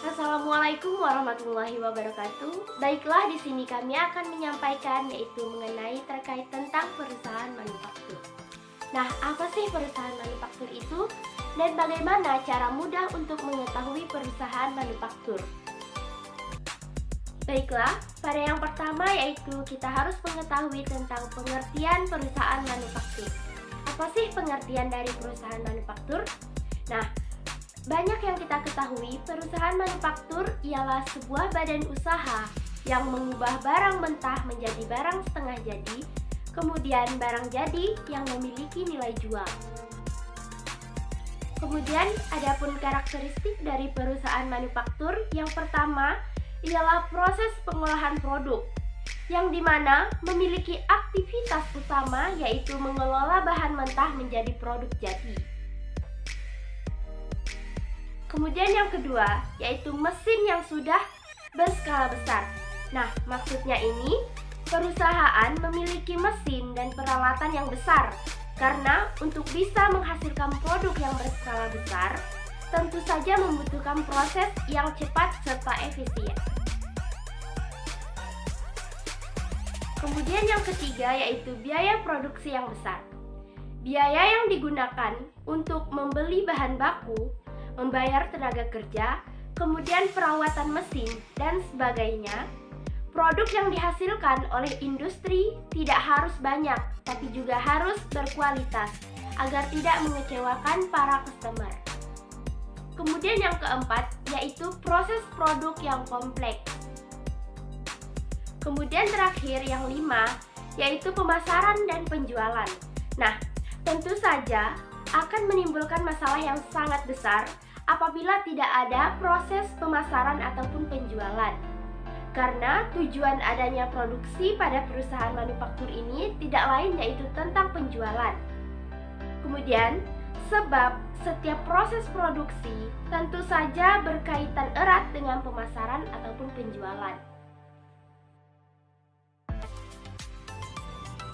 Assalamualaikum warahmatullahi wabarakatuh. Baiklah, di sini kami akan menyampaikan yaitu mengenai terkait tentang perusahaan manufaktur. Nah, apa sih perusahaan manufaktur itu dan bagaimana cara mudah untuk mengetahui perusahaan manufaktur? Baiklah, pada yang pertama yaitu kita harus mengetahui tentang pengertian perusahaan manufaktur. Apa sih pengertian dari perusahaan manufaktur? Nah, banyak yang kita ketahui, perusahaan manufaktur ialah sebuah badan usaha yang mengubah barang mentah menjadi barang setengah jadi, kemudian barang jadi yang memiliki nilai jual. Kemudian, adapun karakteristik dari perusahaan manufaktur, yang pertama ialah proses pengolahan produk, yang dimana memiliki aktivitas utama yaitu mengelola bahan mentah menjadi produk jadi. Kemudian yang kedua, yaitu mesin yang sudah berskala besar. Nah, maksudnya ini, perusahaan memiliki mesin dan peralatan yang besar, karena untuk bisa menghasilkan produk yang berskala besar, tentu saja membutuhkan proses yang cepat serta efisien. Kemudian yang ketiga, yaitu biaya produksi yang besar. Biaya yang digunakan untuk membeli bahan baku, membayar tenaga kerja, kemudian perawatan mesin, dan sebagainya. Produk yang dihasilkan oleh industri tidak harus banyak, tapi juga harus berkualitas, agar tidak mengecewakan para customer. Kemudian yang keempat, yaitu proses produk yang kompleks. Kemudian terakhir yang 5, yaitu pemasaran dan penjualan. Nah, tentu saja akan menimbulkan masalah yang sangat besar apabila tidak ada proses pemasaran ataupun penjualan. Karena tujuan adanya produksi pada perusahaan manufaktur ini tidak lain yaitu tentang penjualan. Kemudian, sebab setiap proses produksi tentu saja berkaitan erat dengan pemasaran ataupun penjualan.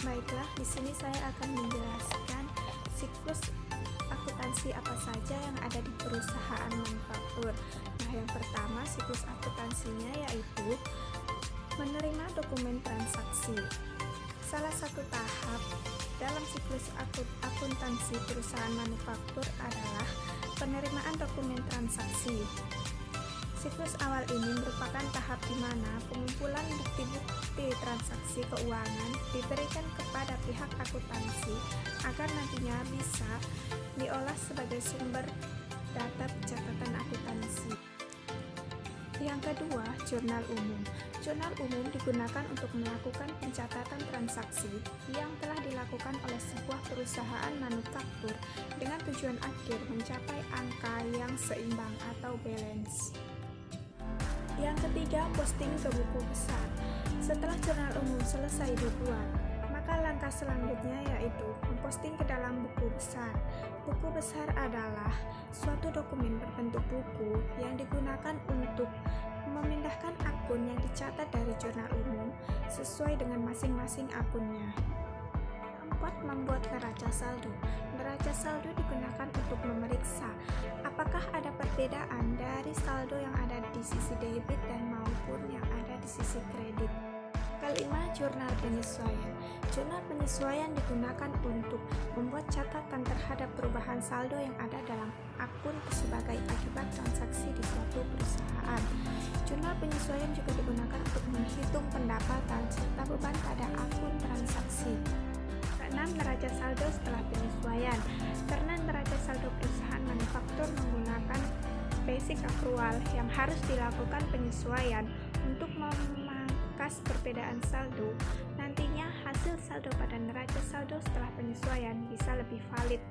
Baiklah, di sini saya akan menjelaskan siklus akuntansi apa saja yang ada di perusahaan manufaktur. Nah, yang pertama siklus akuntansinya yaitu menerima dokumen transaksi. Salah satu tahap dalam siklus akuntansi perusahaan manufaktur adalah penerimaan dokumen transaksi. Siklus awal ini merupakan tahap di mana pengumpulan bukti-bukti transaksi keuangan diberikan kepada pihak akuntansi agar nantinya bisa diolah sebagai sumber data pencatatan akuntansi. Yang kedua, jurnal umum. Jurnal umum digunakan untuk melakukan pencatatan transaksi yang telah dilakukan oleh sebuah perusahaan manufaktur dengan tujuan akhir mencapai angka yang seimbang atau balance. Yang ketiga, posting ke buku besar. Setelah jurnal umum selesai dibuat, maka langkah selanjutnya yaitu memposting ke dalam buku besar. Buku besar adalah suatu dokumen berbentuk buku yang digunakan untuk memindahkan akun yang dicatat dari jurnal umum sesuai dengan masing-masing akunnya. Keempat, membuat neraca saldo. Neraca saldo digunakan untuk memeriksa apakah ada perbedaan dari saldo yang ada di sisi debit dan maupun yang ada di sisi kredit. Kelima, jurnal penyesuaian. Jurnal penyesuaian digunakan untuk membuat catatan terhadap perubahan saldo yang ada dalam akun sebagai akibat transaksi di suatu perusahaan. Jurnal penyesuaian juga digunakan untuk menghitung pendapatan serta beban pada akun transaksi. Keenam, neraca saldo setelah penyesuaian. Karena neraca saldo perusahaan manufaktur menggunakan basic accrual yang harus dilakukan penyesuaian untuk memangkas perbedaan saldo, nantinya hasil saldo pada neraca saldo setelah penyesuaian bisa lebih valid.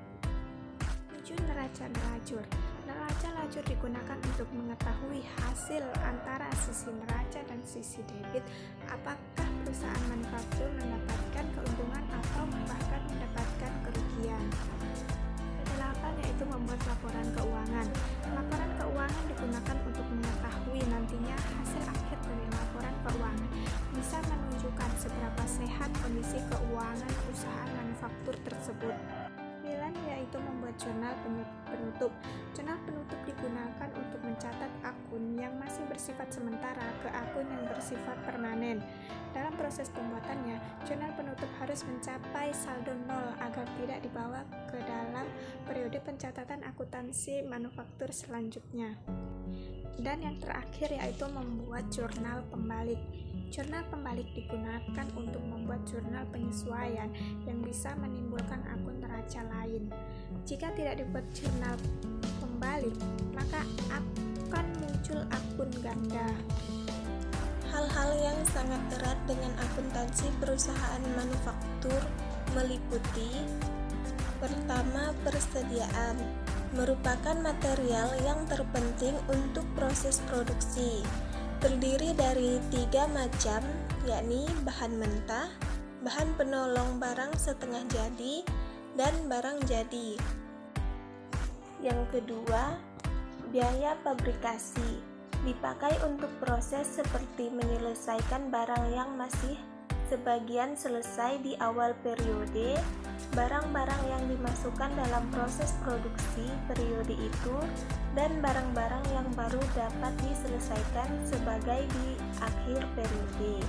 7. Neraca lajur. Neraca lajur digunakan untuk mengetahui hasil antara sisi neraca dan sisi debit, apakah perusahaan manufaktur mendapatkan keuntungan atau bahkan mendapatkan kerugian. Kedelapan, yaitu membuat laporan keuangan. Laporan keuangan digunakan untuk mengetahui nantinya hasil akhir dari laporan keuangan, bisa menunjukkan seberapa sehat kondisi keuangan perusahaan manufaktur tersebut. Nilai kedelapan yaitu membuat jurnal penutup. Jurnal penutup digunakan untuk mencatat akun yang masih bersifat sementara ke akun yang bersifat permanen. Dalam proses pembuatannya, jurnal penutup harus mencapai saldo nol agar tidak dibawa ke dalam periode pencatatan akuntansi manufaktur selanjutnya. Dan yang terakhir yaitu membuat jurnal pembalik. Jurnal pembalik digunakan untuk membuat jurnal penyesuaian yang bisa menimbulkan akun neraca lain. Jika tidak dibuat jurnal pembalik, maka akan muncul akun ganda. Hal-hal yang sangat erat dengan akuntansi perusahaan manufaktur meliputi: pertama, persediaan merupakan material yang terpenting untuk proses produksi. Terdiri dari 3 macam, yakni bahan mentah, bahan penolong barang setengah jadi, dan barang jadi. Yang kedua, biaya pabrikasi dipakai untuk proses seperti menyelesaikan barang yang masih sebagian selesai di awal periode, barang-barang yang dimasukkan dalam proses produksi periode itu, dan barang-barang yang baru dapat diselesaikan sebagai di akhir periode.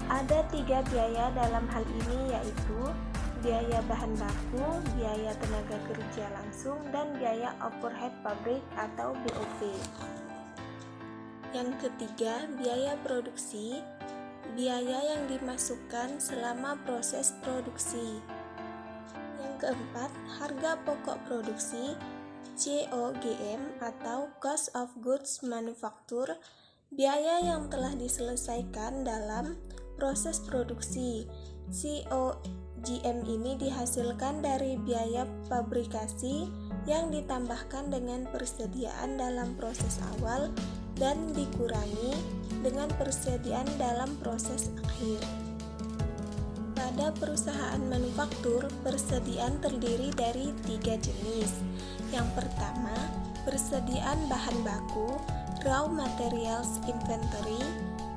Ada 3 biaya dalam hal ini, yaitu biaya bahan baku, biaya tenaga kerja langsung, dan biaya overhead pabrik atau BOP. Yang ketiga, biaya produksi, biaya yang dimasukkan selama proses produksi. Yang keempat, harga pokok produksi, COGM atau Cost of Goods Manufacture, biaya yang telah diselesaikan dalam proses produksi. COGM ini dihasilkan dari biaya pabrikasi yang ditambahkan dengan persediaan dalam proses awal dan dikurangi dengan persediaan dalam proses akhir. Pada perusahaan manufaktur, persediaan terdiri dari 3 jenis. Yang pertama, persediaan bahan baku, raw materials inventory,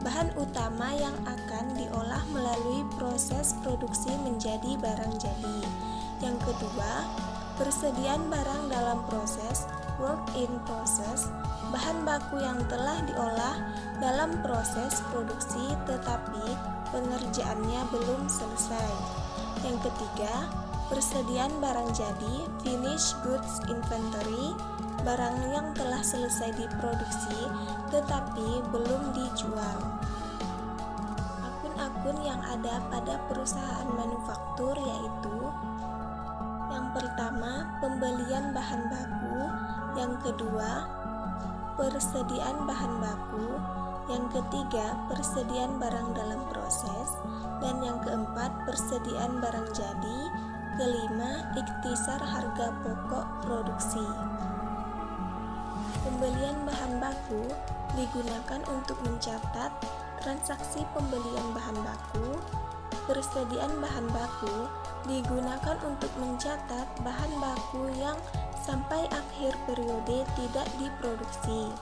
bahan utama yang akan diolah melalui proses produksi menjadi barang jadi. Yang kedua, persediaan barang dalam proses, work in process, bahan baku yang telah diolah dalam proses produksi tetapi pengerjaannya belum selesai. Yang ketiga, persediaan barang jadi, finished goods inventory, barang yang telah selesai diproduksi tetapi belum dijual. Akun-akun yang ada pada perusahaan manufaktur yaitu: yang pertama, pembelian bahan baku, yang kedua, persediaan bahan baku, yang ketiga, persediaan barang dalam proses, dan yang keempat, persediaan barang jadi, kelima, ikhtisar harga pokok produksi. Pembelian bahan baku digunakan untuk mencatat transaksi pembelian bahan baku. Persediaan bahan baku digunakan untuk mencatat bahan baku yang sampai akhir periode tidak diproduksi.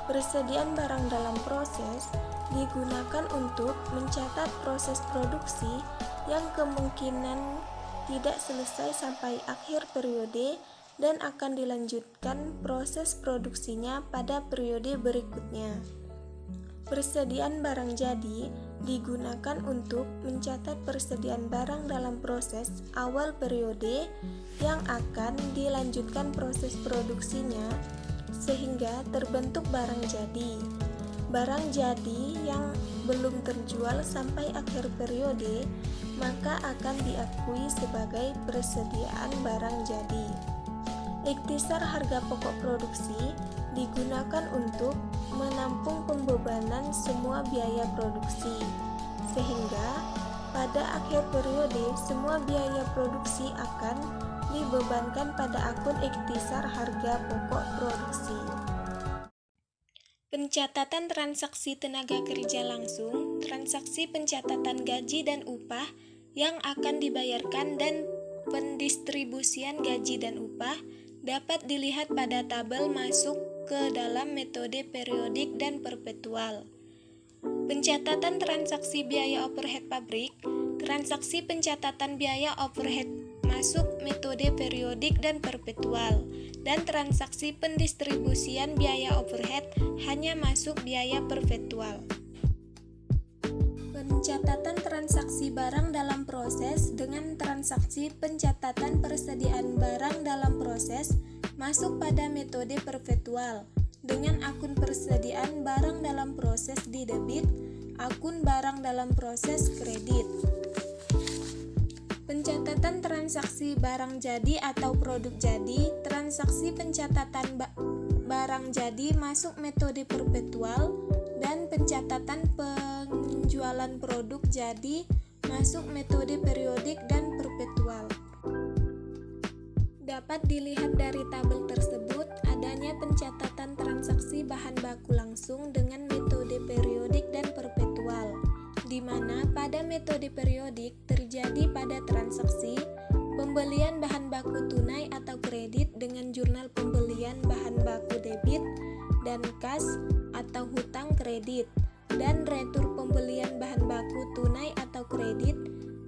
Persediaan barang dalam proses digunakan untuk mencatat proses produksi yang kemungkinan tidak selesai sampai akhir periode dan akan dilanjutkan proses produksinya pada periode berikutnya. Persediaan barang jadi digunakan untuk mencatat persediaan barang dalam proses awal periode yang akan dilanjutkan proses produksinya sehingga terbentuk barang jadi. Barang jadi yang belum terjual sampai akhir periode maka akan diakui sebagai persediaan barang jadi. Ikhtisar harga pokok produksi digunakan untuk menampung pembebanan semua biaya produksi, sehingga pada akhir periode semua biaya produksi akan dibebankan pada akun ikhtisar harga pokok produksi. Pencatatan transaksi tenaga kerja langsung, transaksi pencatatan gaji dan upah yang akan dibayarkan dan pendistribusian gaji dan upah dapat dilihat pada tabel masuk ke dalam metode periodik dan perpetual. Pencatatan transaksi biaya overhead pabrik, transaksi pencatatan biaya overhead masuk metode periodik dan perpetual, dan transaksi pendistribusian biaya overhead hanya masuk biaya perpetual. Pencatatan transaksi barang dalam proses dengan transaksi pencatatan persediaan barang dalam proses masuk pada metode perpetual, dengan akun persediaan barang dalam proses di debit, akun barang dalam proses kredit. Pencatatan transaksi barang jadi atau produk jadi, transaksi pencatatan barang jadi masuk metode perpetual, dan pencatatan penjualan produk jadi masuk metode periodik dan perpetual. Dapat dilihat dari tabel tersebut adanya pencatatan transaksi bahan baku langsung dengan metode periodik dan perpetual, di mana pada metode periodik terjadi pada transaksi pembelian bahan baku tunai atau kredit dengan jurnal pembelian bahan baku debit dan kas atau hutang kredit, dan retur pembelian bahan baku tunai atau kredit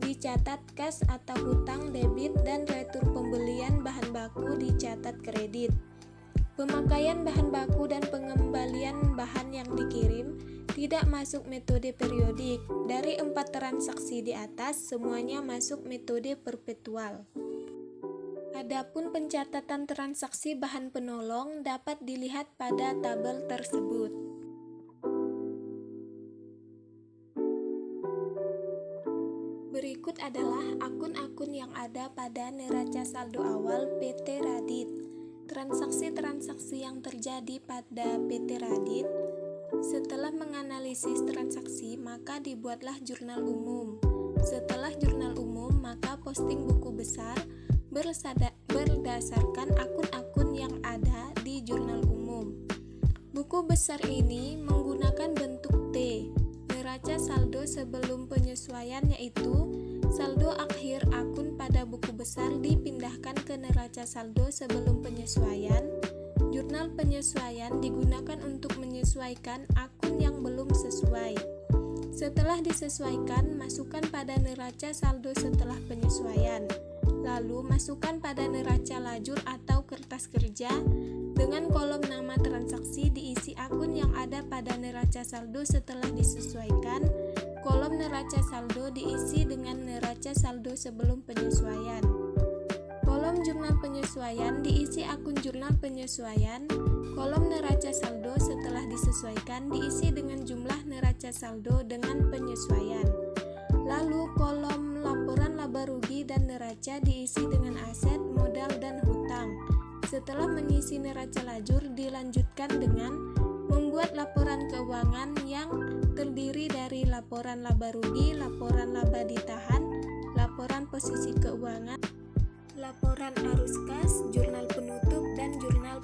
dicatat kas atau hutang debit, dan retur pembelian bahan baku dicatat kredit. Pemakaian bahan baku dan pengembalian bahan yang dikirim tidak masuk metode periodik. Dari 4 transaksi di atas, semuanya masuk metode perpetual. Adapun pencatatan transaksi bahan penolong dapat dilihat pada tabel tersebut. Berikut adalah akun-akun yang ada pada neraca saldo awal PT Radit. Transaksi-transaksi yang terjadi pada PT Radit. Setelah menganalisis transaksi, maka dibuatlah jurnal umum. Setelah jurnal umum, maka posting buku besar berdasarkan akun-akun yang ada di jurnal umum. Buku besar ini menggunakan bentuk T. Neraca saldo sebelum penyesuaian, yaitu saldo akhir akun pada buku besar dipindahkan ke neraca saldo sebelum penyesuaian. Jurnal penyesuaian digunakan untuk menyesuaikan akun yang belum sesuai. Setelah disesuaikan, masukkan pada neraca saldo setelah penyesuaian. Lalu masukkan pada neraca lajur atau kertas kerja dengan kolom nama transaksi diisi akun yang ada pada neraca saldo setelah disesuaikan. Kolom neraca saldo diisi dengan neraca saldo sebelum penyesuaian. Kolom jurnal penyesuaian diisi akun jurnal penyesuaian. Kolom neraca saldo setelah disesuaikan diisi dengan jumlah neraca saldo dengan penyesuaian. Lalu kolom laporan laba rugi dan neraca diisi dengan aset, modal, dan hutang. Setelah mengisi neraca lajur, dilanjutkan dengan membuat laporan keuangan yang terdiri dari laporan laba rugi, laporan laba ditahan, laporan posisi keuangan, laporan arus kas, jurnal penutup, dan jurnal